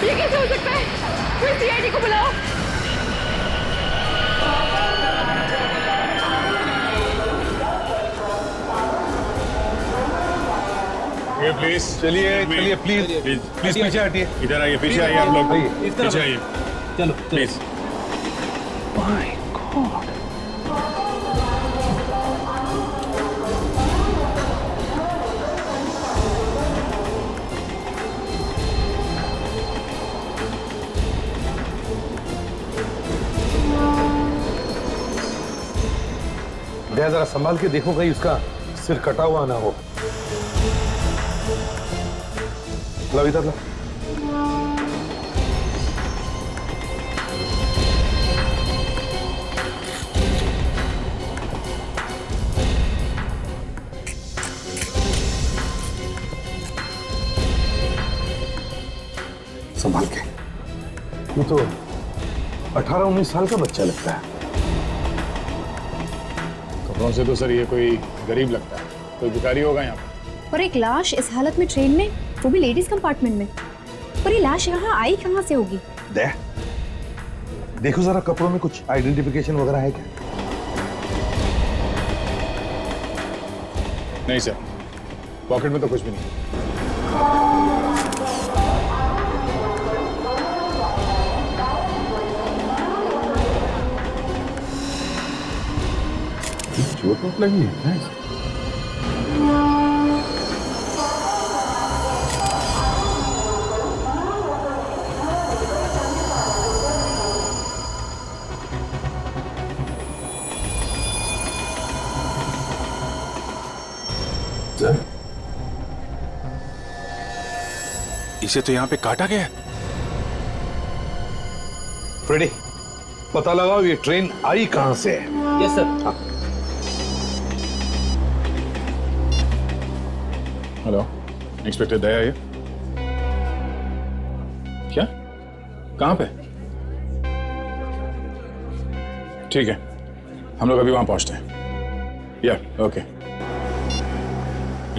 ये कैसे हो सकता है? कोई सीआईडी को बुलाओ। ये प्लीज चलिए चलिए प्लीज प्लीज पीछे हटिए। इधर आइए, पीछे आइए आप लोग, पीछे आइए चलो प्लीज। जरा संभाल के देखो कहीं उसका सिर कटा हुआ ना हो। लो इधर लो। संभाल के। ये तो 18-19 साल का बच्चा लगता है। कपड़ों से तो सर ये कोई गरीब लगता है, कोई भिखारी होगा यहाँ पर। और एक लाश इस हालत में ट्रेन में, वो भी लेडीज कंपार्टमेंट में। पर ये लाश यहाँ आई कहाँ से होगी? देखो जरा कपड़ों में कुछ आइडेंटिफिकेशन वगैरह है क्या? नहीं सर, पॉकेट में तो कुछ भी नहीं। चोट वोट लगी है? इसे तो यहाँ पे काटा गया। फ्रेडी, पता लगाओ ये ट्रेन आई कहां से है। Yes sir. हेलो, इंस्पेक्टर दया ये क्या? कहां पे? ठीक है, हम लोग अभी वहां पहुंचते हैं। या ओके।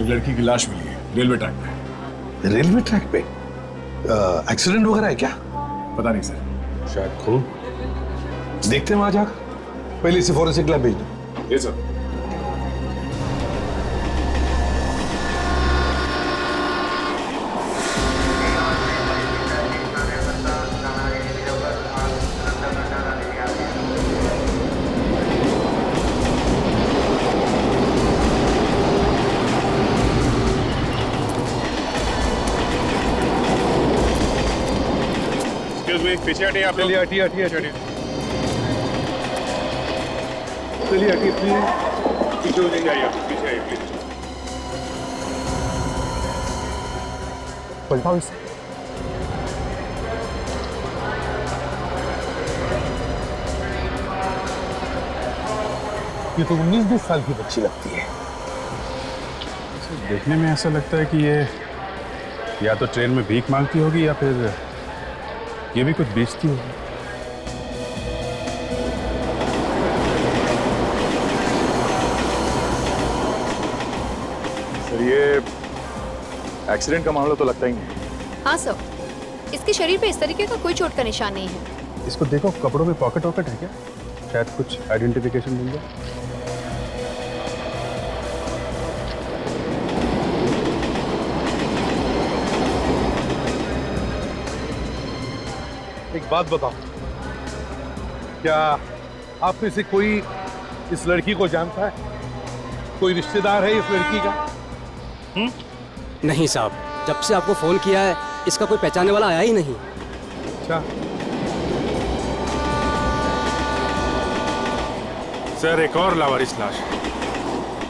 एक लड़की की लाश मिली है रेलवे ट्रैक पे। रेलवे ट्रैक पे? एक्सीडेंट वगैरह है क्या? पता नहीं सर। शायद खून। देखते हैं वहां जाकर। पहले इसे फॉरेंसिक लैब भेज दो। ये सर। पीछे हटिए आप लोग। चलिए हटिए हटिए हटिए। चलिए हटिए प्लीज। पीछे हो जाइए, पीछे आइए प्लीज। पलटाओ इसे। ये तो 19-20 साल की बच्ची लगती है। देखने में ऐसा लगता है कि ये या तो ट्रेन में भीख मांगती होगी या फिर ये भी कुछ बेचती होगी। सर ये एक्सीडेंट का मामला तो लगता ही नहीं। हाँ सर, इसके शरीर पे इस तरीके का कोई चोट का निशान नहीं है। इसको देखो, कपड़ों में पॉकेट वॉकेट है क्या? शायद कुछ आइडेंटिफिकेशन मिल जाए। एक बात बताओ, क्या आप में से कोई इस लड़की को जानता है? कोई रिश्तेदार है इस लड़की का? नहीं साहब, जब से आपको फोन किया है इसका कोई पहचानने वाला आया ही नहीं। अच्छा, सर एक और लावारिस लाश।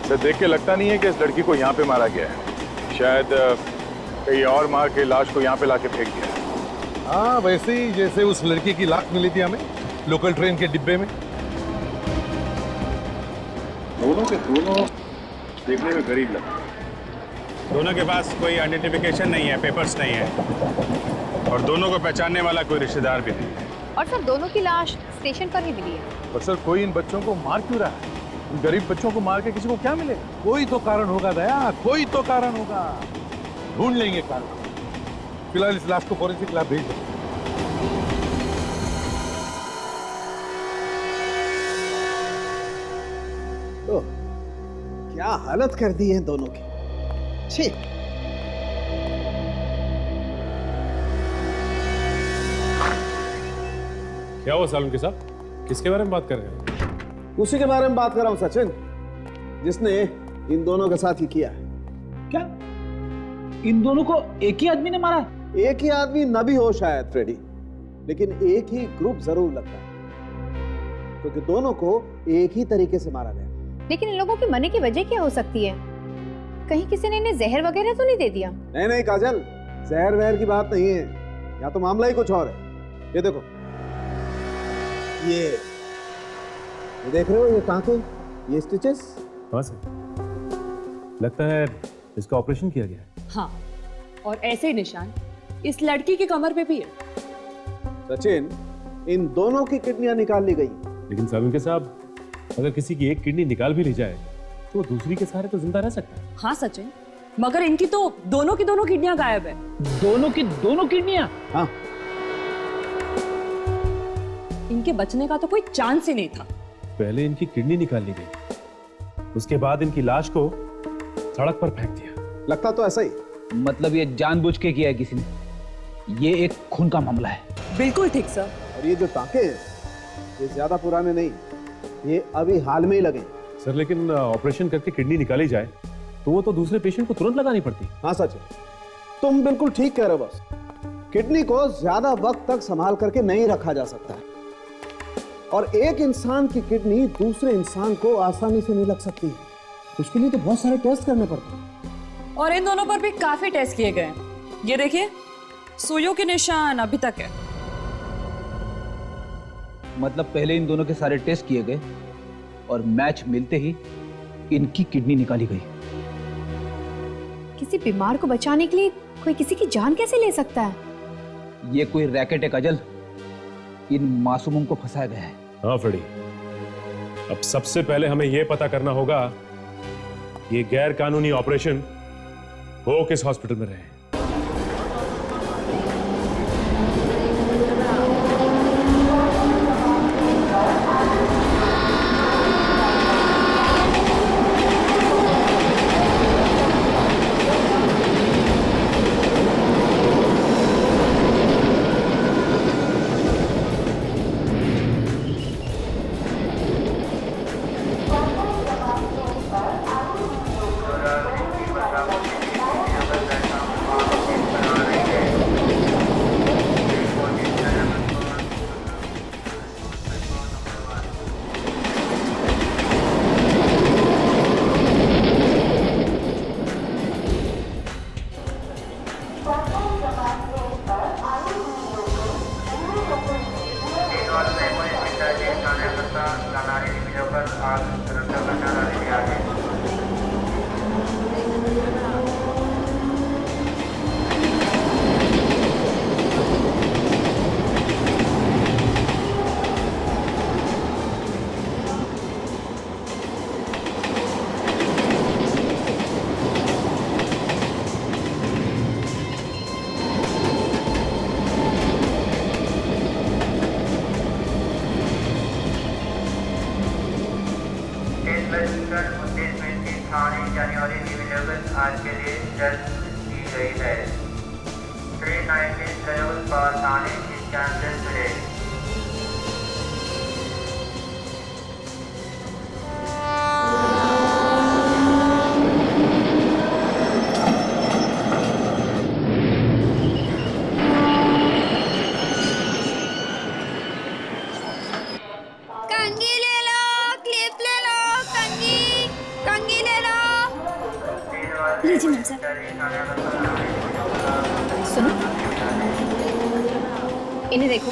सर देख के लगता नहीं है कि इस लड़की को यहाँ पे मारा गया है। शायद कहीं और मार के लाश को यहाँ पे लाके फेंक दिया है। हाँ वैसे ही जैसे उस लड़की की लाश मिली थी हमें लोकल ट्रेन के डिब्बे में। दोनों के दोनों देखने में गरीब लगते हैं। दोनों के पास कोई आइडेंटिफिकेशन नहीं है, पेपर्स नहीं है, और दोनों को पहचानने वाला कोई रिश्तेदार भी नहीं है। और सर दोनों की लाश स्टेशन पर ही मिली है। पर सर कोई इन बच्चों को मार क्यों रहा है? इन गरीब बच्चों को मार के किसी को क्या मिलेगा? कोई तो कारण होगा दया, कोई तो कारण होगा। ढूंढ लेंगे कारण। फिलहाल इस लाश को फॉरेंसिक लैब भेज दो। ओह, क्या हालत कर दी है दोनों की। छी। क्या हुआ सालुंके साहब, किसके बारे में बात कर रहे हैं? उसी के बारे में बात कर रहा हूं सचिन, जिसने इन दोनों के साथ ही किया है। क्या इन दोनों को एक ही आदमी ने मारा? एक ही आदमी न भी हो शायद फ्रेडी, लेकिन एक ही ग्रुप जरूर लगता है, क्योंकि दोनों को एक ही तरीके से मारा गया। लेकिन इन लोगों के मरने की वजह क्या हो सकती है? कहीं किसी ने इन्हें जहर वगैरह तो नहीं दे दिया? नहीं नहीं काजल, जहर वहर की बात नहीं है, या तो मामला ही कुछ और है। ये देखो, ये देख रहे हो, ये टांके, ये स्टिचेस। हाँ सर, लगता है इसका ऑपरेशन किया गया है। हाँ, और ऐसे निशान इस लड़की की कमर पे भी है। सचिन, इन दोनों की किडनियां निकाल ली गई। लेकिन सालुंके साहब, अगर किसी की एक किडनी निकाल भी ली जाए तो वो दूसरी के सहारे तो जिंदा रह सकता है। हाँ सचिन, मगर इनकी तो दोनों की दोनों किडनियां गायब है। दोनों की दोनों किडनियां? हाँ, इनके बचने का तो कोई चांस ही नहीं था। पहले इनकी किडनी निकाल ली गई, उसके बाद इनकी लाश को सड़क पर फेंक दिया। लगता तो ऐसा ही। मतलब ये जानबूझ के किया है किसी ने। ये एक खून का मामला है। बिल्कुल ठीक सर। और ये जो टांके हैं, ये ज्यादा पुराने नहीं, ये अभी हाल में ही लगे। सर लेकिन ऑपरेशन करके किडनी निकाली जाए तो वो तो दूसरे पेशेंट को तुरंत लगानी पड़ती। हाँ सच है, तुम बिल्कुल ठीक कह रहे हो। बस किडनी को ज्यादा वक्त तक संभाल करके नहीं रखा जा सकता है, और एक इंसान की किडनी दूसरे इंसान को आसानी से नहीं लग सकती। उसके लिए तो बहुत सारे टेस्ट करने पड़ते हैं। और इन दोनों पर भी काफी टेस्ट किए गए। ये देखिए, सुइयों के निशान अभी तक है। मतलब पहले इन दोनों के सारे टेस्ट किए गए और मैच मिलते ही इनकी किडनी निकाली गई। किसी बीमार को बचाने के लिए कोई किसी की जान कैसे ले सकता है? ये कोई रैकेट है काजल, इन मासूमों को फंसाया गया है। हाँ फ्रेडी, अब सबसे पहले हमें यह पता करना होगा ये गैर कानूनी ऑपरेशन वो किस हॉस्पिटल में रहे। जनवरी अवेलेबल आज के लिए जल्द की गई है। 319 ट्रेवल पर थाने की कैंसिल है। कंघी ले लो, क्लिप ले लो, कंघी ले लो। लीजिए मैम सर। सुनो, इन्हें देखो,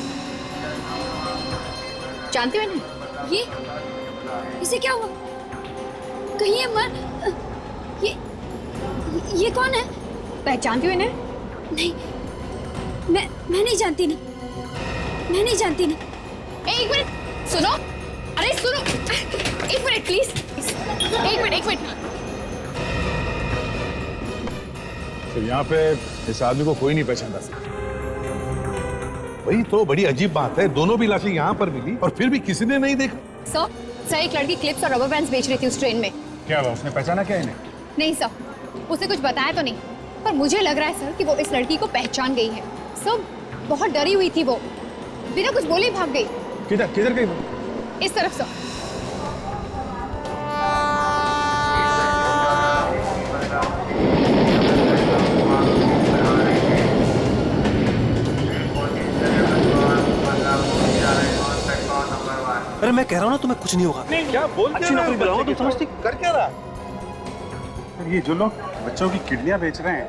जानते हो इन्हें? इसे क्या हुआ? कहीं ये ये कौन है? पहचानती हो इन्हें? नहीं, मैं नहीं जानती ना, मैं नहीं जानती ना। एक मिनट सुनो, अरे सुनो, एक मिनट प्लीज, एक मिनट। तो यहाँ पे इस आदमी को कोई नहीं पहचानता सर। वही तो बड़ी अजीब बात है, दोनों भी लाशें यहाँ पर मिली और फिर भी किसी ने नहीं देखा। सर एक लड़की क्लिप्स और रबर बैंड्स बेच रही थी उस ट्रेन में। क्या हुआ, उसने पहचाना क्या इन्हें? नहीं सर, उसने कुछ बताया तो नहीं, पर मुझे लग रहा है सर कि वो इस लड़की को पहचान गई है। सर बहुत डरी हुई थी वो, बिना कुछ बोले ही भाग गई। किधर गई वो? इस तरफ सर। अरे मैं कह रहा हूँ ना तुम्हें कुछ नहीं होगा। नहीं क्या बोल अच्छी नौकरी दिलाऊंगा, तुम समझती? कर क्या रहा? ये जो लोग बच्चों की किडनियां बेच रहे हैं,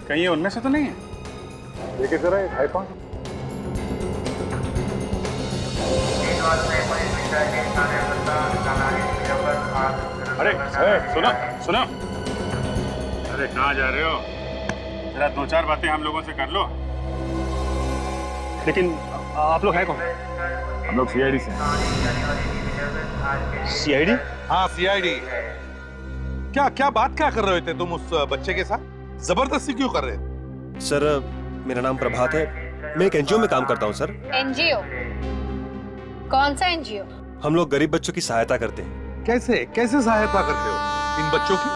कहीं ये उनमें से तो नहीं है? देखिए जरा एक आईफोन। अरे सुनो, अरे कहाँ जा रहे हो? जरा दो चार बातें हम लोगों से कर लो। लेकिन आप लोग हैं कौन? हम लोग सीआईडी से। सीआईडी? हाँ सीआईडी। क्या बात क्या कर रहे थे तुम उस बच्चे के साथ? जबरदस्ती क्यों कर रहे थे? सर मेरा नाम प्रभात है, मैं एक एनजीओ में काम करता हूँ सर। एनजीओ? कौन सा एनजीओ? हम लोग गरीब बच्चों की सहायता करते हैं। कैसे सहायता करते हो इन बच्चों की?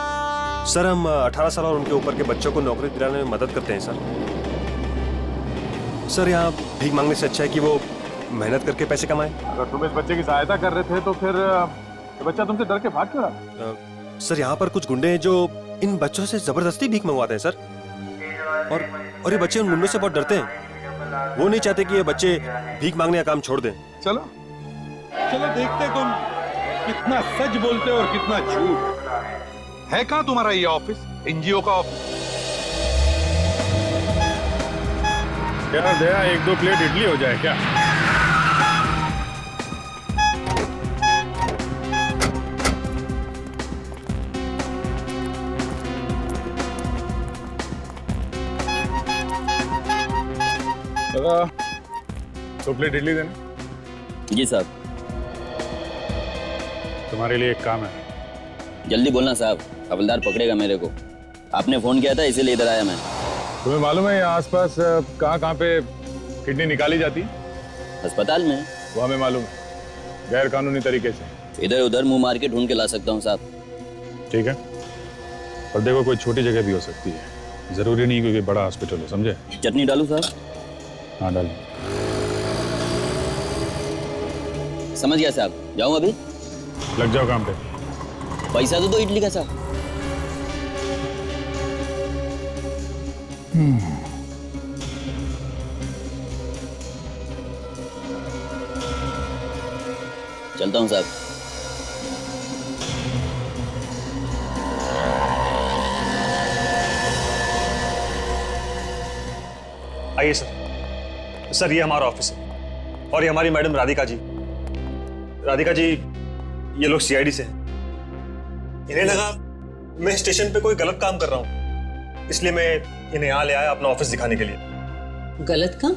सर हम 18 साल और उनके ऊपर के बच्चों को नौकरी दिलाने में मदद करते हैं सर। यहाँ भीख मांगने से अच्छा है कि वो मेहनत करके पैसे कमाएं। अगर तुम इस बच्चे की सहायता कर रहे थे तो फिर ये बच्चा तुमसे डर के भाग क्यों रहा? सर यहाँ पर कुछ गुंडे हैं जो इन बच्चों से जबरदस्ती भीख मंगवाते हैं सर, और ये बच्चे उन गुंडों से बहुत डरते हैं। वो नहीं चाहते कि ये बच्चे भीख मांगने का काम छोड़ दें। चलो देखते तुम कितना सच बोलते हो और कितना झूठ। है कहाँ तुम्हारा ये ऑफिस, एनजीओ का ऑफिस? क्या दया, एक दो प्लेट इडली हो जाए क्या? दो प्लेट इडली देना। जी साहब। तुम्हारे लिए एक काम है। जल्दी बोलना साहब, हवलदार पकड़ेगा मेरे को। आपने फोन किया था इसीलिए इधर आया मैं। तुम्हें मालूम है यहाँ आसपास कहाँ पे किडनी निकाली जाती है? अस्पताल में। वो हमें मालूम है, गैर कानूनी तरीके से। इधर उधर मुंह मार के ढूंढ के ला सकता हूँ साहब। ठीक है, पर देखो कोई छोटी जगह भी हो सकती है, जरूरी नहीं क्योंकि बड़ा हॉस्पिटल हो, समझे? चटनी डालूं साहब? हाँ डाल। समझ गया साहब, जाऊँ अभी? लग जाओ काम पे। पैसा तो दो इडली का साहब। चलता हूँ साहब। आइए सर, ये हमारा ऑफिस है और ये हमारी मैडम राधिका जी। राधिका जी, ये लोग सीआईडी से हैं। इन्हें लगा मैं स्टेशन पे कोई गलत काम कर रहा हूँ, इसलिए मैं इन्हें यहाँ ले आया अपना ऑफिस दिखाने के लिए। गलत काम?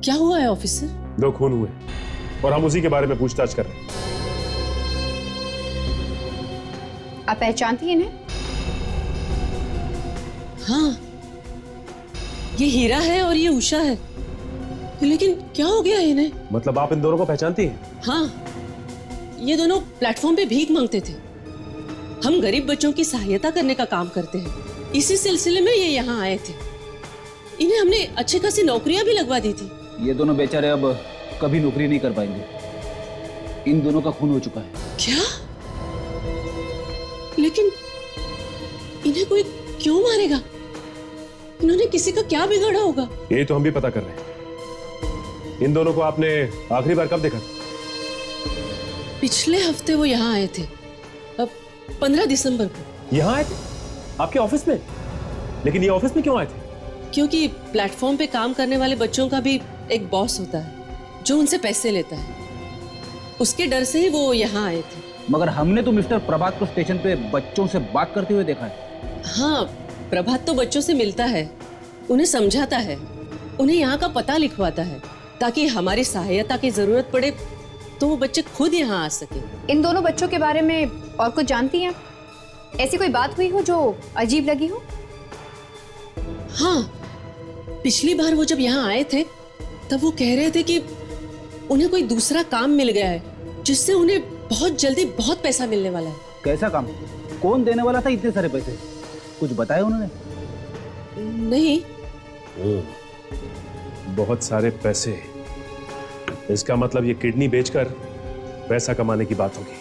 क्या हुआ है ऑफिसर? 2 खून हुए और हम उसी के बारे में पूछताछ कर रहे हैं। आप पहचानती हैं इन्हें? हाँ, ये हीरा है और ये उषा है, लेकिन क्या हो गया इन्हें? मतलब आप इन दोनों को पहचानती हैं? हाँ, ये दोनों प्लेटफॉर्म पे भीख मांगते थे। हम गरीब बच्चों की सहायता करने का काम करते हैं, इसी सिलसिले में ये यहाँ आए थे। इन्हें हमने अच्छी खासी नौकरियां भी लगवा दी थी। ये दोनों बेचारे अब कभी नौकरी नहीं कर पाएंगे। इन दोनों का खून हो चुका है। क्या? लेकिन इन्हें कोई क्यों मारेगा? इन्होंने किसी का क्या बिगाड़ा होगा? ये तो हम भी पता कर रहे हैं। इन दोनों को आपने आखिरी बार कब देखा? पिछले हफ्ते वो यहाँ आए थे, अब 15 दिसंबर को। यहाँ आए थे? आपके ऑफिस में? लेकिन ये ऑफिस में क्यों आए थे? क्योंकि प्लेटफॉर्म पे काम करने वाले बच्चों का भी एक बॉस होता है जो उनसे पैसे लेता है। उसके डर से ही वो यहाँ आए थे। मगर हमने तो मिस्टर प्रभात को स्टेशन पे बच्चों से बात करते हुए देखा है। हाँ, प्रभात तो बच्चों से मिलता है, उन्हें समझाता है, उन्हें यहाँ का पता लिखवाता है, ताकि हमारी सहायता की जरूरत पड़े तो वो बच्चे खुद यहाँ आ सके। इन दोनों बच्चों के बारे में और कुछ जानती हैं? ऐसी कोई बात हुई हो जो अजीब लगी हो? हाँ, पिछली बार वो जब यहाँ आए थे तब वो कह रहे थे कि उन्हें कोई दूसरा काम मिल गया है जिससे उन्हें बहुत जल्दी बहुत पैसा मिलने वाला है। कैसा काम? कौन देने वाला था इतने सारे पैसे? कुछ बताया उन्होंने? नहीं। बहुत सारे पैसे। इसका मतलब ये किडनी बेचकर पैसा कमाने की बात होगी।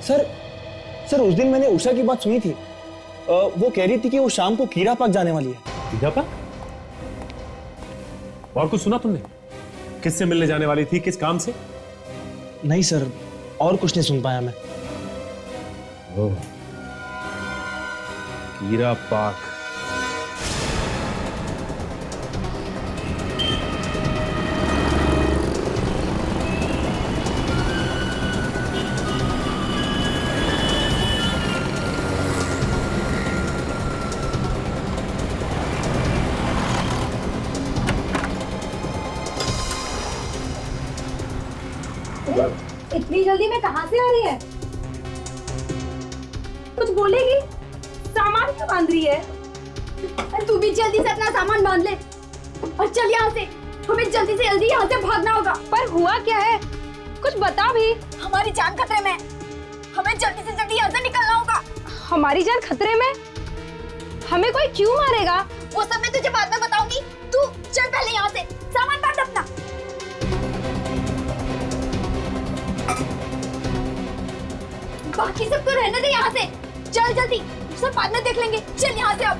सर उस दिन मैंने उषा की बात सुनी थी। वो कह रही थी कि वो शाम को कीड़ा पार्क जाने वाली है। कीड़ा पार्क? और कुछ सुना तुमने? किससे मिलने जाने वाली थी, किस काम से? नहीं सर, और कुछ नहीं सुन पाया मैं। कीड़ा पार्क। इतनी जल्दी में कहां से आ रही है? कुछ बोलेगी? सामान क्यों बांध रही है? तू भी जल्दी से अपना सामान बांध ले और चल यहाँ से। हमें जल्दी से जल्दी यहाँ से भागना होगा। पर हुआ क्या है? कुछ बता भी। हमारी जान खतरे में। हमें जल्दी से जल्दी यहाँ से निकलना होगा। हमारी जान खतरे में? हमें कोई क्यों मारेगा? वो सब मैं तुझे बाद में बताऊंगी। तू चल पहले यहाँ से, सामान बांध अपना। बाकी सबको रहने दे यहाँ से। चल जल्दी, सब बाद में देख लेंगे। चल यहाँ से अब।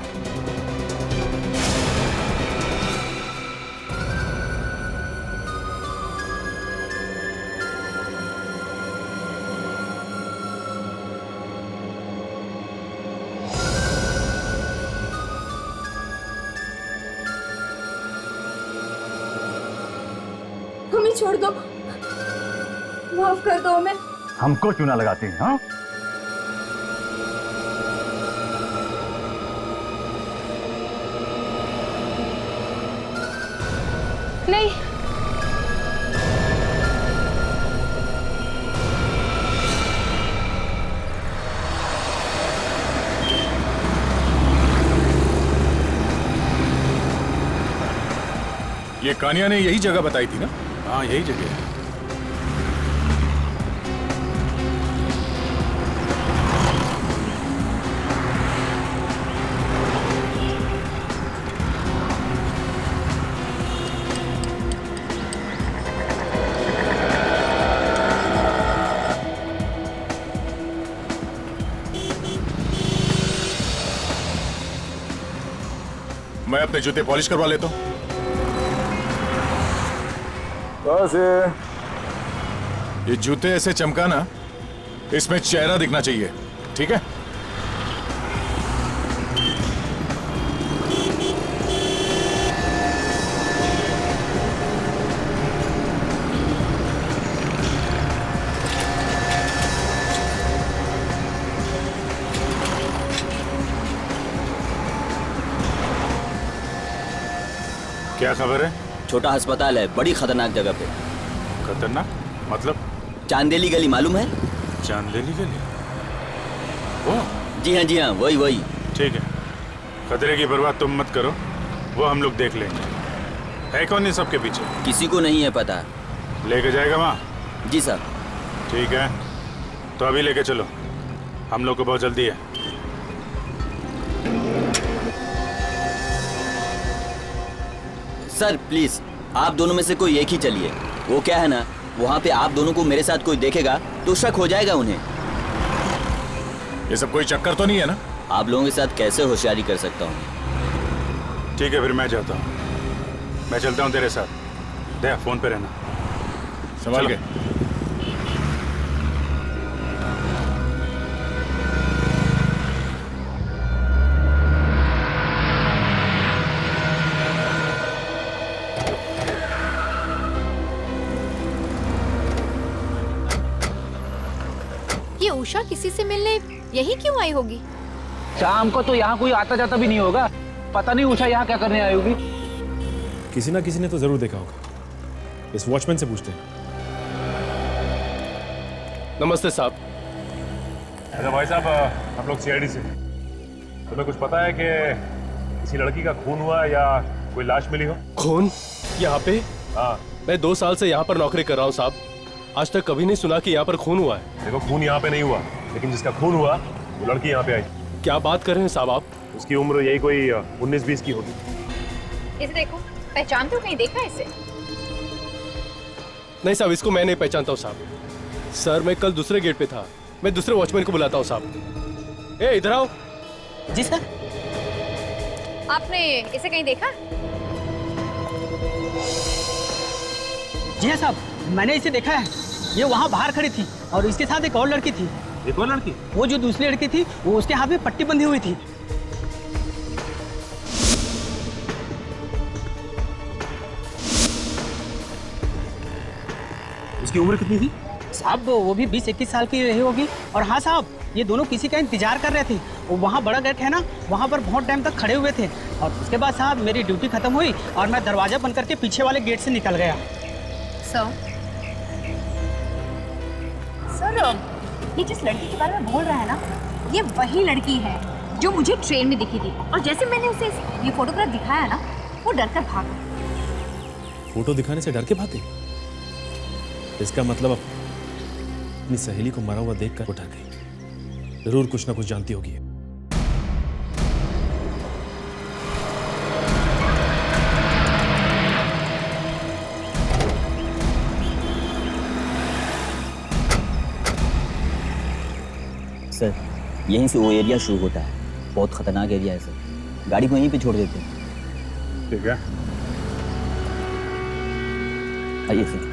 हमें छोड़ दो, माफ कर दो हमें। हमको चूना लगाते हैं? हाँ, नहीं, ये कानिया ने यही जगह बताई थी ना? हाँ, यही जगह है। मैं अपने जूते पॉलिश करवा लेता हूं। बस ये जूते ऐसे चमकाना, इसमें चेहरा दिखना चाहिए, ठीक है? क्या खबर है? छोटा अस्पताल है, बड़ी खतरनाक जगह पे। खतरनाक मतलब? चांदेली गली मालूम है? चांदेली गली? वो? जी हाँ, वही। ठीक है, खतरे की परवाह तुम मत करो, वो हम लोग देख लेंगे। है कौन ये सबके पीछे? किसी को नहीं है पता। लेके जाएगा वहाँ? जी सर। ठीक है, तो अभी लेके चलो, हम लोग को बहुत जल्दी है। सर प्लीज, आप दोनों में से कोई एक ही चलिए। वो क्या है ना, वहाँ पे आप दोनों को मेरे साथ कोई देखेगा तो शक हो जाएगा उन्हें। ये सब कोई चक्कर तो नहीं है ना? आप लोगों के साथ कैसे होशियारी कर सकता हूँ? ठीक है, फिर मैं जाता हूँ। मैं चलता हूँ तेरे साथ। दया, फोन पे रहना। संभाल के। ये उषा किसी से मिलने यही क्यों आई होगी? शाम को तो यहाँ कोई आता जाता भी नहीं होगा। पता नहीं उषा यहाँ क्या करने आई होगी। किसी ना किसी ने तो जरूर देखा होगा। इस वॉचमैन से पूछते हैं। नमस्ते साहब। अच्छा भाई साहब, आप लोग सीआईडी से, तुम्हें कुछ पता है कि किसी लड़की का खून हुआ या कोई लाश मिली हो? खून यहाँ पे? हाँ। मैं 2 साल से यहाँ पर नौकरी कर रहा हूँ साहब। आज तक कभी नहीं सुना कि यहाँ पर खून हुआ है। देखो, खून यहाँ पे नहीं हुआ, लेकिन जिसका खून हुआ वो लड़की यहाँ पे आई। क्या बात कर रहे हैं साहब आप? उसकी उम्र यही कोई 19-20 की होगी। इसे देखो, पहचानते हो? कहीं देखा है इसे? नहीं साहब, इसको मैं नहीं पहचानता हूँ साहब। सर मैं कल दूसरे गेट पे था, मैं दूसरे वॉचमैन को बुलाता हूँ साहब। ए इधर आओ। जी सर। आपने इसे कहीं देखा? जी हाँ साहब, मैंने इसे देखा है। ये वहाँ बाहर खड़ी थी और इसके साथ एक और लड़की थी। एक और लड़की? वो जो दूसरी लड़की थी वो उसके हाथ में पट्टी बंधी हुई थी। उसकी उम्र कितनी थी? साहब वो भी 20-21 साल की रही होगी। और हाँ साहब, ये दोनों किसी का इंतजार कर रहे थे। वो वहाँ बड़ा गेट है ना, वहाँ पर बहुत टाइम तक खड़े हुए थे। और उसके बाद साहब मेरी ड्यूटी खत्म हुई और मैं दरवाजा बंद करके पीछे वाले गेट से निकल गया। सर, ये जिस लड़की के बारे में बोल रहा है ना, ये वही लड़की है जो मुझे ट्रेन में दिखी थी। और जैसे मैंने उसे ये फोटोग्राफ दिखाया ना, वो डरकर भाग गई। फोटो दिखाने से डर के भागे? इसका मतलब अपनी सहेली को मरा हुआ देखकर वो डर गई। जरूर कुछ ना कुछ जानती होगी। सर यहीं से वो एरिया शुरू होता है। बहुत खतरनाक एरिया है सर। गाड़ी को यहीं पे छोड़ देते हैं। ठीक है, आइए सर।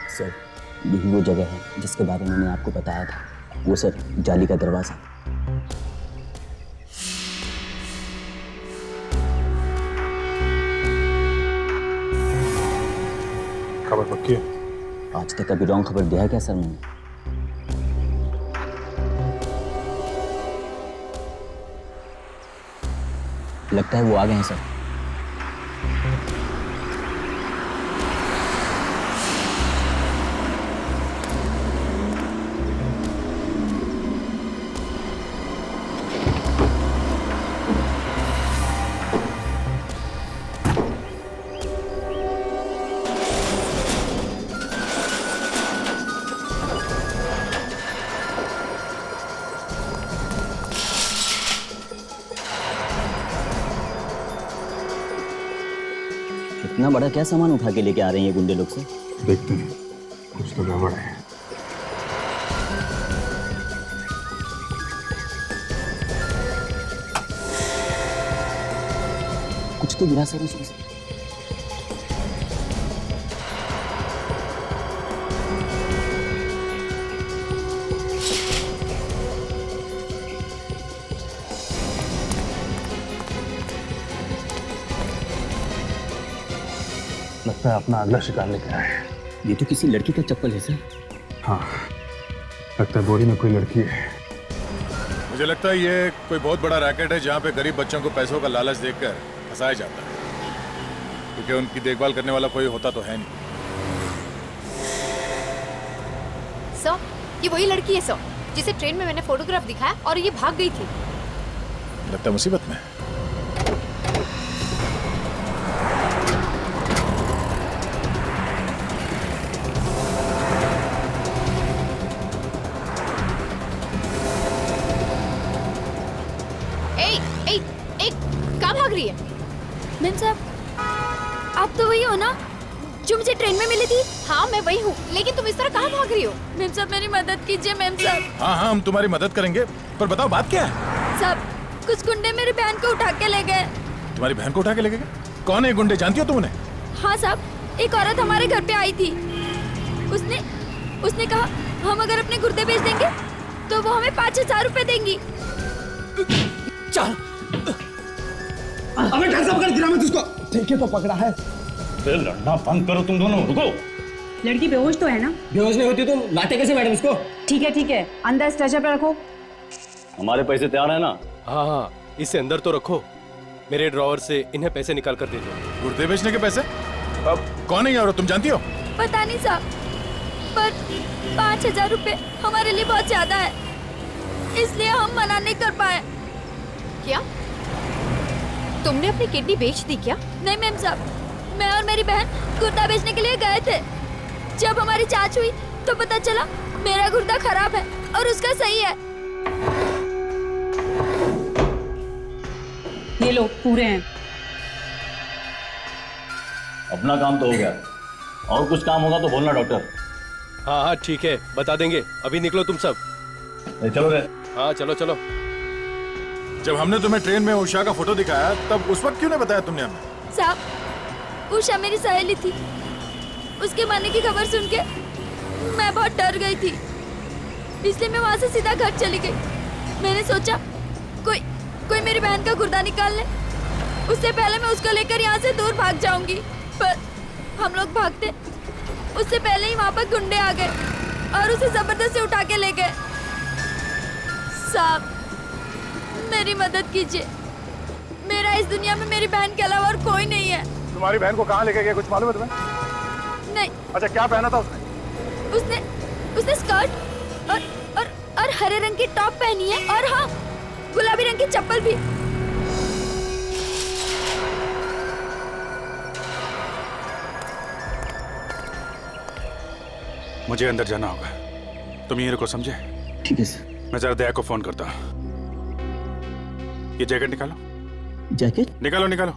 सर यही वो जगह है जिसके बारे में मैंने आपको बताया था। वो सर जाली का दरवाजा। खबर पक्की है? आज तक कभी रॉन्ग खबर दिया है क्या सर मैंने? लगता है वो आ गए हैं सर। इतना बड़ा क्या सामान उठा के लेके आ रहे हैं ये गुंडे लोग से? देखते हैं, कुछ तो गड़बड़ है। कुछ तो गिरा सर उसमें से। लगता है अपना अगला शिकार लेके आए हैं। ये तो किसी लड़की का चप्पल है सर। हाँ, लगता है बोरी में कोई लड़की है। मुझे लगता है ये कोई बहुत बड़ा रैकेट है जहाँ पे गरीब बच्चों को पैसों का लालच देकर फंसाया जाता है, क्योंकि उनकी देखभाल करने वाला कोई होता तो है नहीं। सर, ये वही लड़की है सर, जिसे ट्रेन में मैंने फोटोग्राफ दिखाया और ये भाग गई थी। लगता है मुसीबत में। कहाँ भाग रही है? मैम साहब, आप तो वही हो ना जो मुझे ट्रेन में मिली थी? हाँ मैं वही हूँ, लेकिन तुम इस तरह कहाँ भाग रही हो? मैम साहब मेरी मदद कीजिए मैम साहब। हाँ हाँ हम तुम्हारी मदद करेंगे, पर बताओ बात क्या है? साहब, कुछ गुंडे मेरी बहन को उठा के ले गए। तुम्हारी बहन को उठा के ले गए? कौन है गुंडे, जानती हो तुम उन्हें? हाँ साहब, एक औरत हमारे घर पे आई थी। उसने कहा हम अगर अपने गुर्दे बेच देंगे तो वो हमें 5,000 रुपए देंगी। चल अबे ढंग से पकड़, गिरा मत उसको। ठीक है तो पकड़ा है। लड़ना बंद करो तुम दोनों, रुको। लड़की बेहोश तो है ना? बेहोश नहीं होती तो लाते कैसे मैडम इसको? ठीक है, अंदर स्ट्रेचर पे रखो। हमारे पैसे तैयार है ना? हाँ, इसे अंदर तो रखो। मेरे ड्रॉवर से इन्हें पैसे निकाल कर दे दो। गुर्दे बेचने के पैसे? अब कौन है ये औरत, तुम जानती हो? पता नहीं साहब, पर 5,000 रुपए हमारे लिए बहुत ज्यादा है, इसलिए हम मना नहीं कर पाए। क्या तुमने अपनी किडनी बेच दी क्या? नहीं मैम साहब, मैं और मेरी बहन गुर्दा बेचने के लिए गए थे। जब हमारी जांच हुई तो पता चला मेरा गुर्दा खराब है और उसका सही है। ये लो, पूरे हैं। अपना काम तो हो गया, और कुछ काम होगा तो बोलना डॉक्टर। हाँ ठीक है, बता देंगे। अभी निकलो तुम सब। चलो रे। हाँ चलो। जब हमने तुम्हें ट्रेन में उषा का फोटो दिखाया तब उस वक्त क्यों नहीं बताया तुमने हमें? साहब, उषा मेरी सहेली थी। उसके मरने की खबर सुन के मैं बहुत डर गई थी, इसलिए मैं वहां से सीधा घर चली गई। मैंने सोचा कोई मेरी बहन का गुर्दा निकाल ले, उससे पहले मैं उसको लेकर यहाँ से दूर भाग जाऊंगी। पर हम लोग भागते उससे पहले ही वहाँ पर गुंडे आ गए और उसे जबरदस्ती उठा के ले गए। साहब मेरी मदद कीजिए, मेरा इस दुनिया में मेरी बहन के अलावा और कोई नहीं है। तुम्हारी बहन को कहाँ लेके गए, कुछ मालूम है तुम्हें? नहीं। अच्छा क्या पहना था उसने? उसने स्कर्ट और हरे रंग की टॉप पहनी है, और हाँ, गुलाबी रंग की चप्पल भी। मुझे अंदर जाना होगा, तुम यहीं रुको, समझे? ठीक है सर। मैं जरा दया को फोन करता हूँ। ये जैकेट निकालो। जैकेट? निकालो।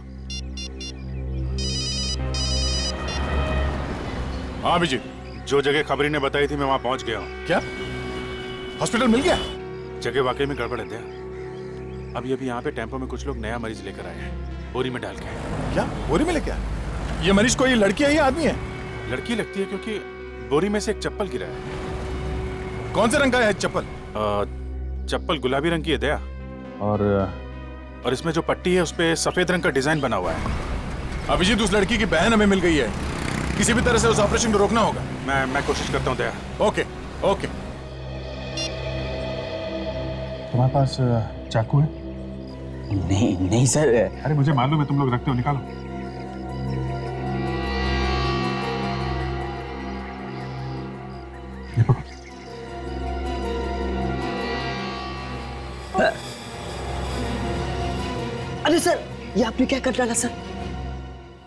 हाँ अभिजीत, जो जगह खबरी ने बताई थी मैं वहां पहुंच गया हूँ। क्या हॉस्पिटल मिल गया? जगह वाकई में गड़बड़ है दया। अभी यहाँ पे टेम्पो में कुछ लोग नया मरीज लेकर आए हैं, बोरी में डाल के। क्या बोरी में लेके आए? ये मरीज कोई लड़की है या आदमी है? लड़की लगती है, क्योंकि बोरी में से एक चप्पल गिरा है। कौन से रंग का है चप्पल? चप्पल गुलाबी रंग की है दया, और इसमें जो पट्टी है उसपे सफेद रंग का डिजाइन बना हुआ है। अभिजीत, उस लड़की की बहन हमें मिल गई है, किसी भी तरह से उस ऑपरेशन को रोकना होगा। मैं कोशिश करता हूँ दया। ओके। तुम्हारे पास चाकू है? नहीं सर। अरे मुझे मालूम है तुम लोग रखते हो, निकालो। अरे सर, ये आपने क्या कर डाला सर?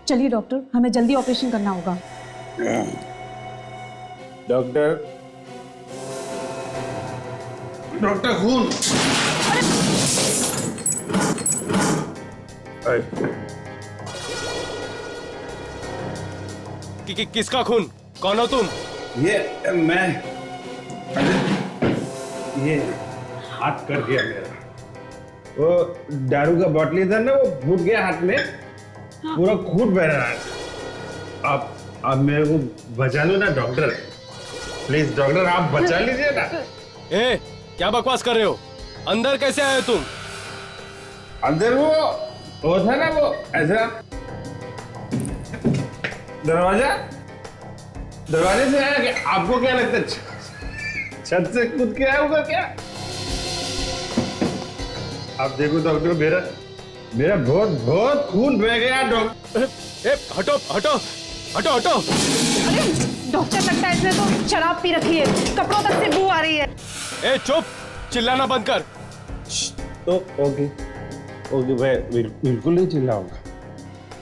चलिए डॉक्टर, हमें जल्दी ऑपरेशन करना होगा। डॉक्टर खून। किसका खून? कौन हो तुम? ये मैं, ये हाथ कर दिया मेरा। वो दारू का बॉटली था ना, वो फूट गया हाथ में, पूरा खून बह रहा है। आप मेरे को बचा लो ना डॉक्टर, प्लीज डॉक्टर, आप बचा लीजिए ना। ए, क्या बकवास कर रहे हो? अंदर कैसे आए तुम? अंदर वो था ना, वो ऐसा दरवाजे से आया। क्या आपको क्या लगता है छत से कूद के आया होगा क्या? आप देखो डॉक्टर, मेरा बहुत बहुत खून बह गया डॉक्टर। हटो हटो हटो हटो। अरे डॉक्टर, लगता है इसने तो शराब पी रखी है, कपड़ों तक से बू आ रही है। ए चुप, चिल्लाना बंद कर। तो ओके मैं बिल्कुल नहीं चिल्लाऊंगा,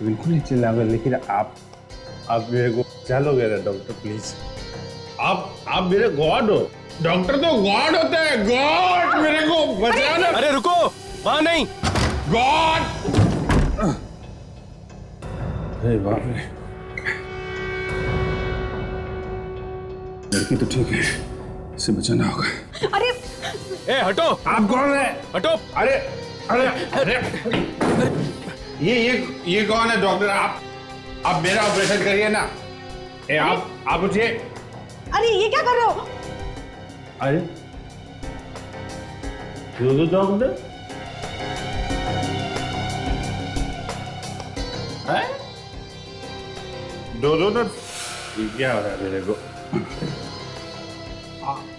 बिल्कुल नहीं चिल्लाऊंगा, लेकिन आप मेरे को चलोगे ना डॉक्टर प्लीज। आप मेरे गॉड हो। डॉक्टर तो गॉड होता है, गॉड, मेरे को बचाना। अरे रुको, वहां नहीं, गॉड। अरे बाप रे, लड़की तो ठीक है, इसे बचाना होगा। अरे ए हटो। आप कौन है? हटो। अरे अरे अरे ये कौन है डॉक्टर? आप मेरा ऑपरेशन करिए ना। आप उठिए। अरे ये क्या कर रहे हो? अरे क्यों डॉक्टर है? दो ये क्या हो रहा है मेरे को?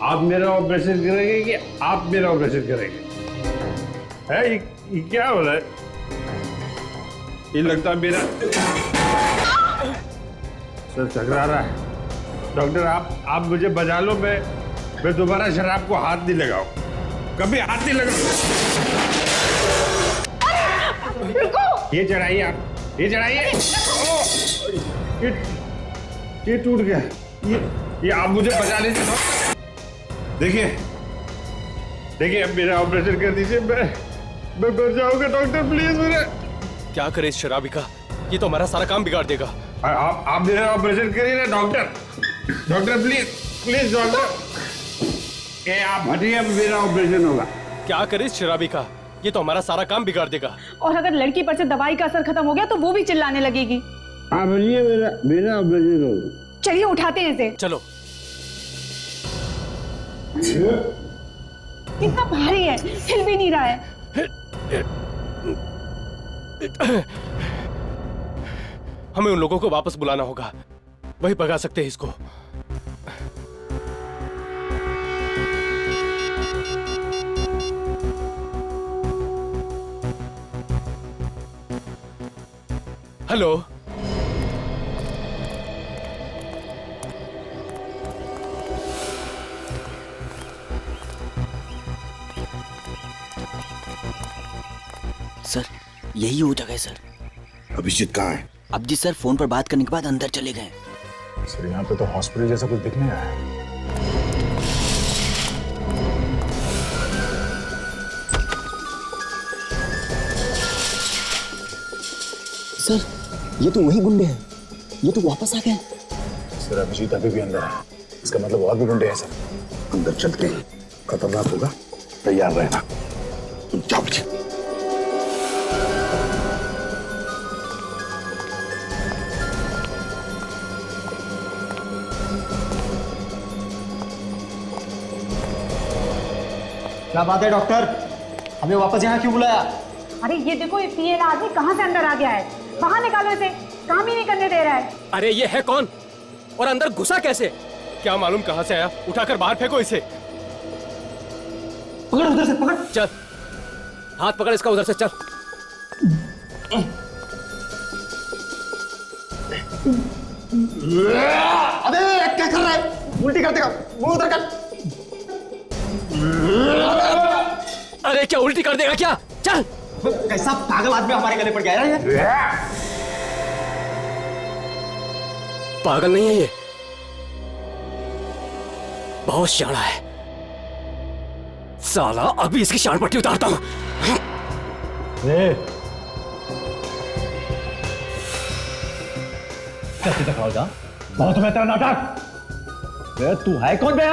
आप मेरा ऑपरेशन करेंगे कि आप मेरा ऑपरेशन करेंगे? है ये क्या हो रहा है? ये लगता है मेरा सर चकरा रहा है। डॉक्टर आप मुझे बचा लो, मैं दोबारा शराब को हाथ नहीं लगाऊं, कभी हाथ नहीं लगाऊं। ये चढ़ाइए आप, ये चढ़ाइए। ये टूट गया। ये आप मुझे बचा लीजिए। देखिए अब मेरा ऑपरेशन कर दीजिए, मैं बच जाऊंगा डॉक्टर प्लीज। मेरे क्या करे इस शराबी का, ये तो हमारा सारा काम बिगाड़ देगा। आप मेरा ऑपरेशन करिए ना डॉक्टर प्लीज डॉक्टर। आप हटिए, अब मेरा ऑपरेशन होगा। क्या करे इस शराबी का, ये तो हमारा सारा काम बिगाड़ देगा। और अगर लड़की पर से दवाई का असर खत्म हो गया तो वो भी चिल्लाने लगेगी। आप हटिए, मेरा ऑपरेशन होगा। चलिए उठाते हैं इसे। चलो। कितना भारी है, हिल भी नहीं रहा है। हमें उन लोगों को वापस बुलाना होगा, वही भगा सकते हैं इसको। हेलो, सर यही वो जगह है सर। अभिजीत कहाँ है? अभिजीत सर फोन पर बात करने के बाद अंदर चले गए। सर यहाँ पे तो हॉस्पिटल जैसा कुछ दिख नहीं रहा है। सर ये तो वही गुंडे हैं, ये तो वापस आ गए। सर अभिजीत अभी भी अंदर है, इसका मतलब और भी गुंडे हैं सर। अंदर चलते हैं, खतरनाक होगा, तैयार रहना। जाओ अभिजीत। क्या बात है डॉक्टर, हमें वापस यहाँ क्यों बुलाया? अरे ये देखो, ये पीएल आदमी कहाँ से अंदर आ गया है। बाहर निकालो इसे, काम ही नहीं करने दे रहा है। अरे ये है कौन और अंदर घुसा कैसे? क्या मालूम कहां से आया, उठाकर बाहर फेंको इसे। पकड़ उधर से, पकड़। चल, हाथ पकड़ इसका उधर से, चल। अबे क्या कर रहा है, उल्टी कर देगा, मुंह उधर कर। अरे क्या उल्टी कर देगा क्या? चल। कैसा पागल आदमी हमारे गले पड़ गया है ये? पागल नहीं है ये, बहुत शाना है साला। अभी इसकी शान पट्टी उतारता हूं। कैसे दिखाओ जा, बहुत बेहतर नाटक। तू है कौन बे?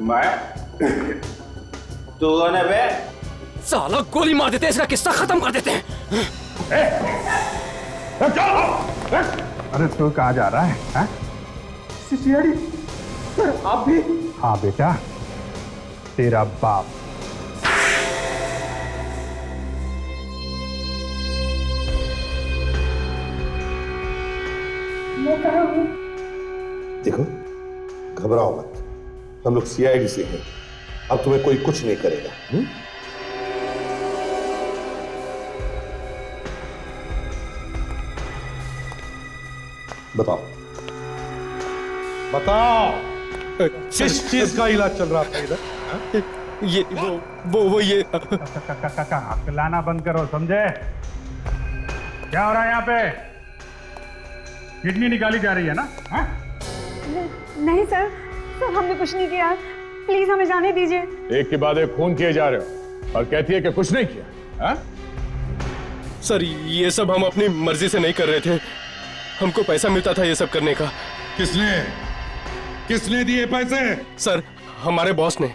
मैं तो कौन है बे? साला गोली मार देते हैं, इसका किस्सा खत्म कर देते हैं। अरे तू कहाँ जा रहा है? सीआईडी सर, आप भी? हाँ बेटा, तेरा बाप। मैं कहाँ हूँ? देखो, घबराओ मत, हम लोग सीआईडी से हैं, अब तुम्हें कोई कुछ नहीं करेगा। बताओ बताओ, किस चीज का इलाज चल रहा था इधर? ये वो ये लाना बंद करो, समझे? क्या हो रहा है यहाँ पे? किडनी निकाली जा रही है ना? हा? नहीं सर, सर हमने कुछ नहीं किया, प्लीज हमें जाने दीजिए। एक के बाद एक खून किए जा रहे हो और कहती है कि कुछ नहीं किया। हा? सर ये सब हम अपनी मर्जी से नहीं कर रहे थे, हमको पैसा मिलता था ये सब करने का। किसने दिए पैसे? सर हमारे बॉस ने।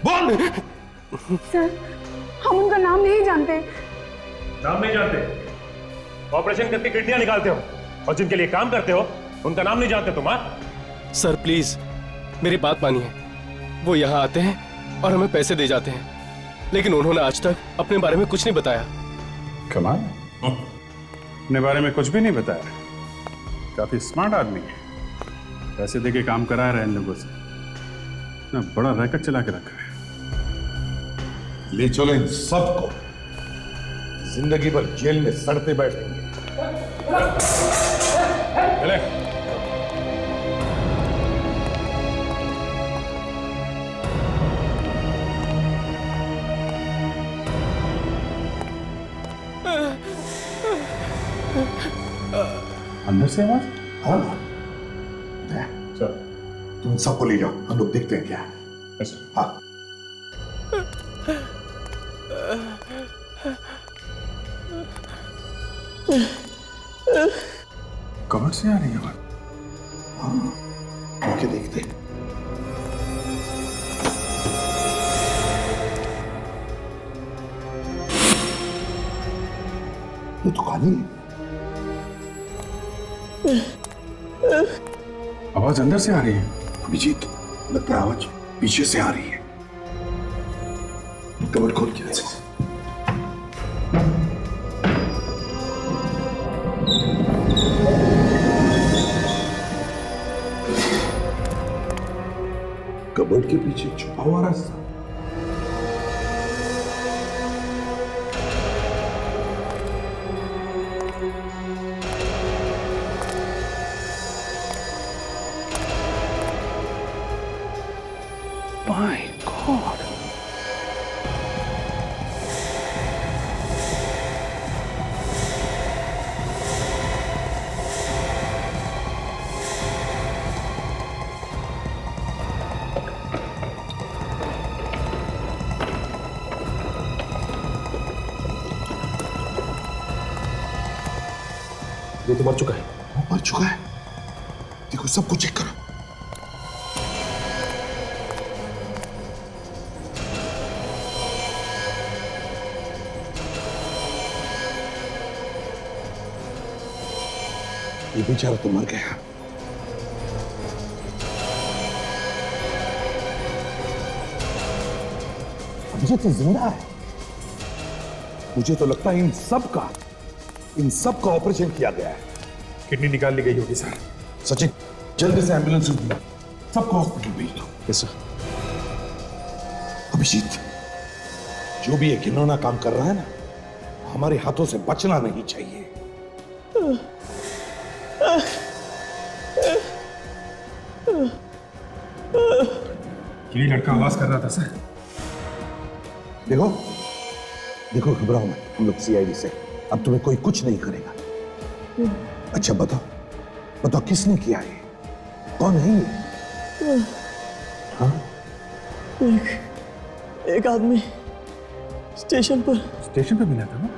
बोल। सर हम उनका नाम नहीं जानते। नाम नहीं जानते? ऑपरेशन करके किडनियां निकालते हो और जिनके लिए काम करते हो उनका नाम नहीं जानते तुम? सर प्लीज मेरी बात मानिए, वो यहाँ आते हैं और हमें पैसे दे जाते हैं, लेकिन उन्होंने आज तक अपने बारे में कुछ नहीं बताया। कमाल, अपने बारे में कुछ भी नहीं बताया। काफी स्मार्ट आदमी है, पैसे देके काम करा रहे हैं इन लोगों से। ना बड़ा रैकेट चला के रखा है। ले चलो इन सबको, जिंदगी भर जेल में सड़ते बैठेंगे। चले। अंदर से आवाज? हाँ सर, तुम सबको ले जाओ, हम लोग देखते हैं क्या है। हाँ कबर्ड से आ रही है आवाज। हाँ, आके देखते। ये तो खाली है। आवाज अंदर से आ रही है। अभिजीत, लगता है आवाज पीछे से आ रही है। कबर्ड खोल के ऐसे। कबर्ड के पीछे छुपा हुआ रास्ता। My God. ये तो मर चुका है। वो मर चुका है। देखो सबको चेक करो। ये बेचारा तो मर गया। अभिजीत तो जिंदा है। मुझे तो लगता है इन सब का ऑपरेशन किया गया है। किडनी निकाल ली गई होगी सर। सचिन, जल्दी से एम्बुलेंस सबको हॉस्पिटल भेज दो। Yes sir. अभिजीत, जो भी ये घिनौना काम कर रहा है ना, हमारे हाथों से बचना नहीं चाहिए। ये लड़का आवाज कर रहा था सर। देखो घबराओ मत, हम लोग सीआईडी से, अब तुम्हें कोई कुछ नहीं करेगा। अच्छा बताओ किसने किया है? कौन है ये? हाँ? एक आदमी स्टेशन पर मिला था ना?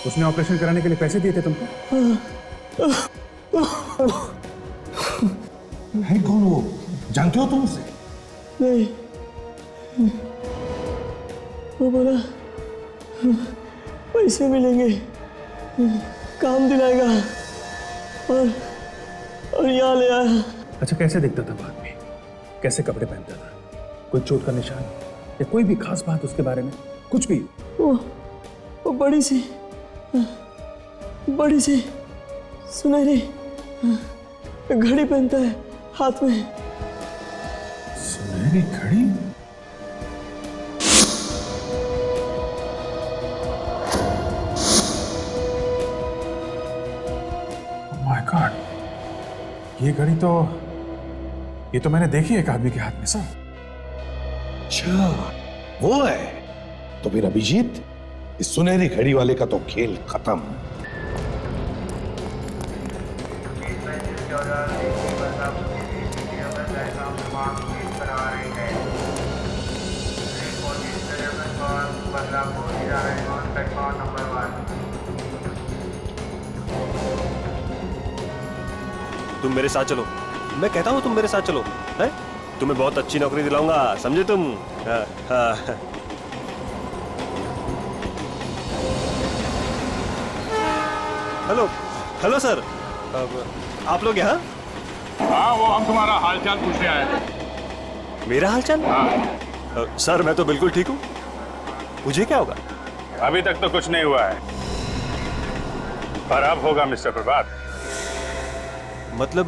उसने ऑपरेशन कराने के लिए पैसे दिए थे तुमको? है कौन वो? जानते हो तुम उसे? नहीं, वो बोला पैसे मिलेंगे, काम दिलाएगा और यहाँ ले आया। अच्छा, कैसे दिखता था बाद में? कैसे कपड़े पहनता था? कोई चोट का निशान या कोई भी खास बात उसके बारे में? कुछ भी? वो बड़ी सी सुनहरी घड़ी पहनता है हाथ में। सुनहरी घड़ी? माय गॉड, ये तो मैंने देखी एक आदमी के हाथ में सर। अच्छा वो है, तो फिर अभिजीत इस सुनहरी घड़ी वाले का तो खेल खत्म। तुम मेरे साथ चलो, मैं कहता हूँ तुम मेरे साथ चलो, है? तुम्हें बहुत अच्छी नौकरी दिलाऊंगा, समझे तुम? हाँ, हाँ। हेलो हेलो सर, आप लोग यहाँ? हाँ, वो हम तुम्हारा हालचाल पूछने आए थे। मेरा हालचाल? हाँ। सर मैं तो बिल्कुल ठीक हूँ, मुझे क्या होगा? अभी तक तो कुछ नहीं हुआ है, पर अब होगा मिस्टर प्रभात। मतलब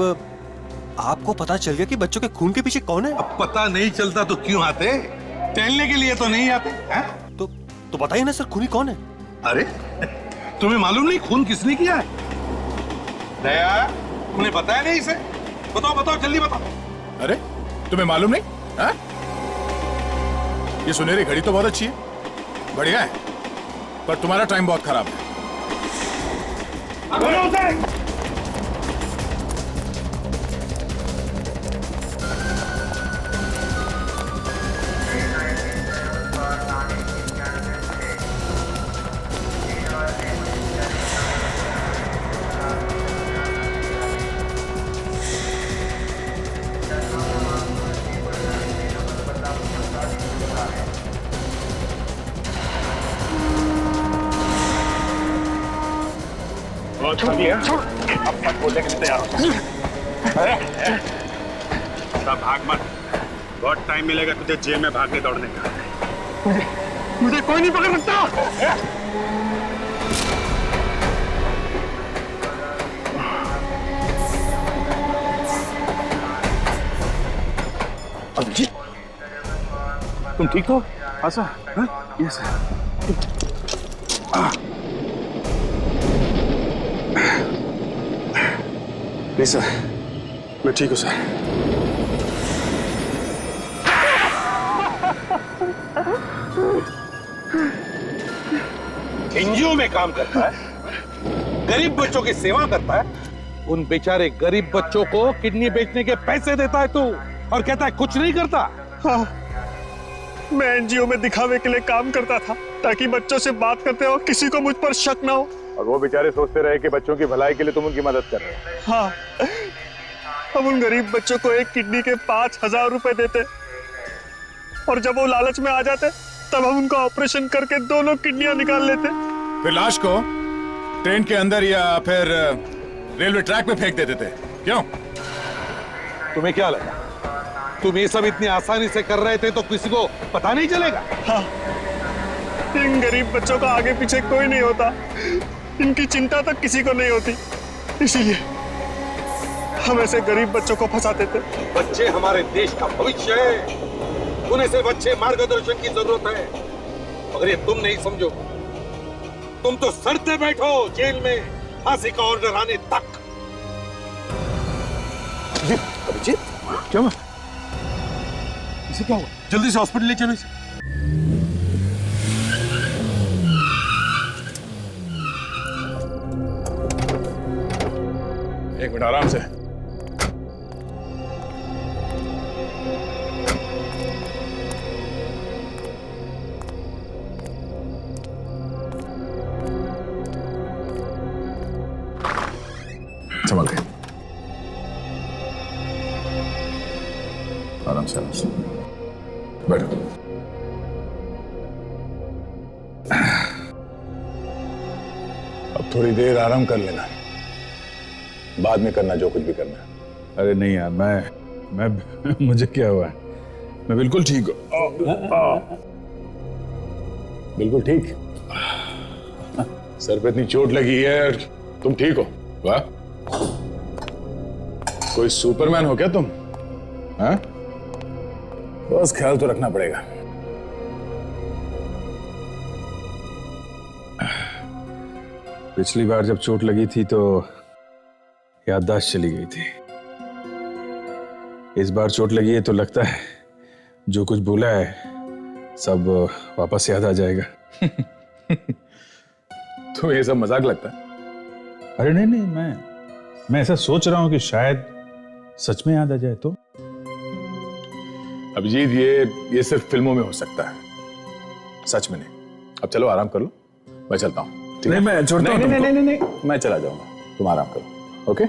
आपको पता चल गया कि बच्चों के खून के पीछे कौन है? अब पता नहीं चलता तो क्यों आते? टहलने के लिए तो नहीं आते हैं? तो बताइए ना सर, खूनी कौन है? अरे तुम्हें मालूम नहीं खून किसने किया है? दया, तुमने बताया नहीं इसे? बताओ बताओ जल्दी बताओ। अरे तुम्हें मालूम नहीं? हाँ? ये सुनहरी घड़ी तो बहुत अच्छी है, बढ़िया है, पर तुम्हारा टाइम बहुत खराब है। अब मत बोलने के लिए तैयार हो। भाग मत, बहुत टाइम मिलेगा तुझे जेल में भागने दौड़ने का। मुझे कोई नहीं पकड़ सकता। अभिजीत, तुम ठीक हो? हाँ सर, यस सर। नहीं सर, मैं ठीक हूँ सर। एनजीओ में काम करता है, गरीब बच्चों की सेवा करता है, उन बेचारे गरीब बच्चों को किडनी बेचने के पैसे देता है तू, और कहता है कुछ नहीं करता। हाँ, मैं एनजीओ में दिखावे के लिए काम करता था, ताकि बच्चों से बात करते हो किसी को मुझ पर शक ना हो। और वो बेचारे सोचते रहे कि बच्चों की भलाई के लिए तुम उनकी मदद कर रहे हो। हाँ, हम उन गरीब बच्चों को एक किडनी के 5,000 रुपए देते, और जब वो लालच में आ जाते तब हम उनका ऑपरेशन करके दोनों किडनियां निकाल लेते। फिर लाश को ट्रेन के अंदर या फिर रेलवे ट्रैक पे फेंक देते थे। क्यों? तुम्हें क्या लगा तुम ये सब इतनी आसानी से कर रहे थे तो किसी को पता नहीं चलेगा? हाँ, इन गरीब बच्चों का आगे पीछे कोई नहीं होता, इनकी चिंता तक किसी को नहीं होती, इसीलिए हम ऐसे गरीब बच्चों को फंसाते थे। बच्चे हमारे देश का भविष्य है, उन्हें सिर्फ अच्छे मार्गदर्शन की जरूरत है, मगर ये तुम नहीं समझो। तुम तो सड़ते बैठो जेल में फांसी का ऑर्डर आने तक। अभिजीत, क्या हुआ? इसे क्या हुआ? जल्दी से हॉस्पिटल ले चलो इसे। एक मिनट आराम से। संभल के, आराम से आराम से बैठो। अब थोड़ी देर आराम कर लेना, बाद में करना जो कुछ भी करना है। अरे नहीं यार, मैं मुझे क्या हुआ है, मैं बिल्कुल ठीक हूँ। बिल्कुल ठीक। सर पे इतनी चोट लगी है और तुम ठीक हो? वाह, कोई सुपरमैन हो क्या तुम? हाँ? बस ख्याल तो रखना पड़ेगा। पिछली बार जब चोट लगी थी तो याददाश्त चली गई थी। इस बार चोट लगी है तो लगता है जो कुछ बोला है सब वापस याद आ जाएगा। तो ये सब मजाक लगता है? अरे नहीं नहीं, मैं ऐसा सोच रहा हूं कि शायद सच में याद आ जाए तो। अभिजीत, ये सिर्फ फिल्मों में हो सकता है, सच में नहीं। अब चलो आराम कर लो, मैं चलता हूँ। नहीं, मैं छोड़ता हूँ तुमको। नहीं, मैं चला जाऊंगा, तुम आराम करो। Okay,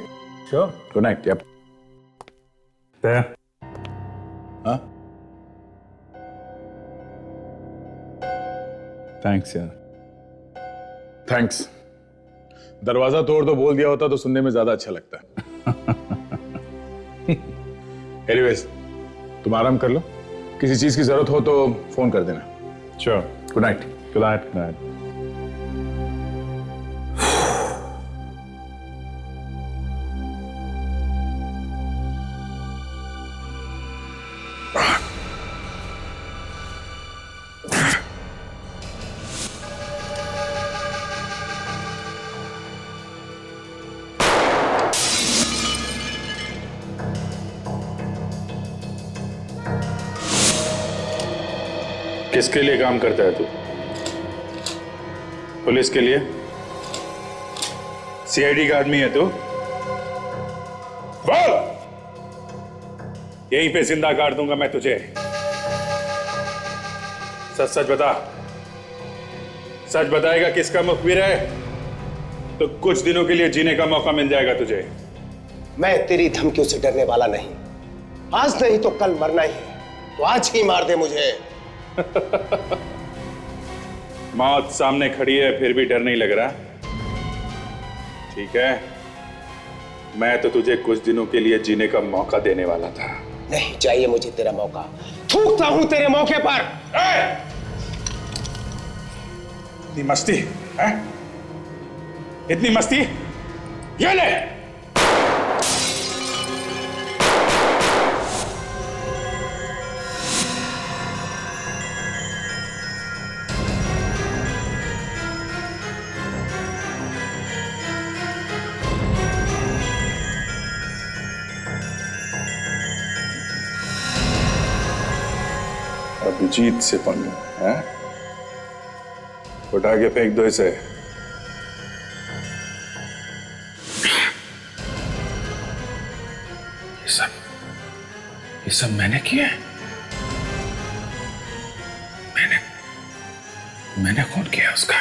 sure. Good night. Yup. हाँ, थैंक्स यार। थैंक्स। दरवाजा तोड़ तो बोल दिया होता तो सुनने में ज्यादा अच्छा लगता है। एनीवेज, तुम आराम कर लो, किसी चीज की जरूरत हो तो फोन कर देना। Sure. Good night. Good night. Good night. किसके लिए काम करता है तू? पुलिस के लिए? सीआईडी का आदमी है तू? बोल! यहीं पे जिंदा काट दूंगा मैं तुझे। सच सच बता। सच बताएगा किसका मुखबिर है तो कुछ दिनों के लिए जीने का मौका मिल जाएगा तुझे। मैं तेरी धमकियों से डरने वाला नहीं। आज नहीं तो कल मरना ही है, तो आज ही मार दे मुझे। मौत सामने खड़ी है फिर भी डर नहीं लग रहा? ठीक है, मैं तो तुझे कुछ दिनों के लिए जीने का मौका देने वाला था। नहीं चाहिए मुझे तेरा मौका, थूकता हूं तेरे मौके पर। इतनी मस्ती है? इतनी मस्ती? ये ले! अभिजीत से पंगा है? उठा के फेंक दो इसे। ये सब मैंने किया है। मैंने खून किया उसका।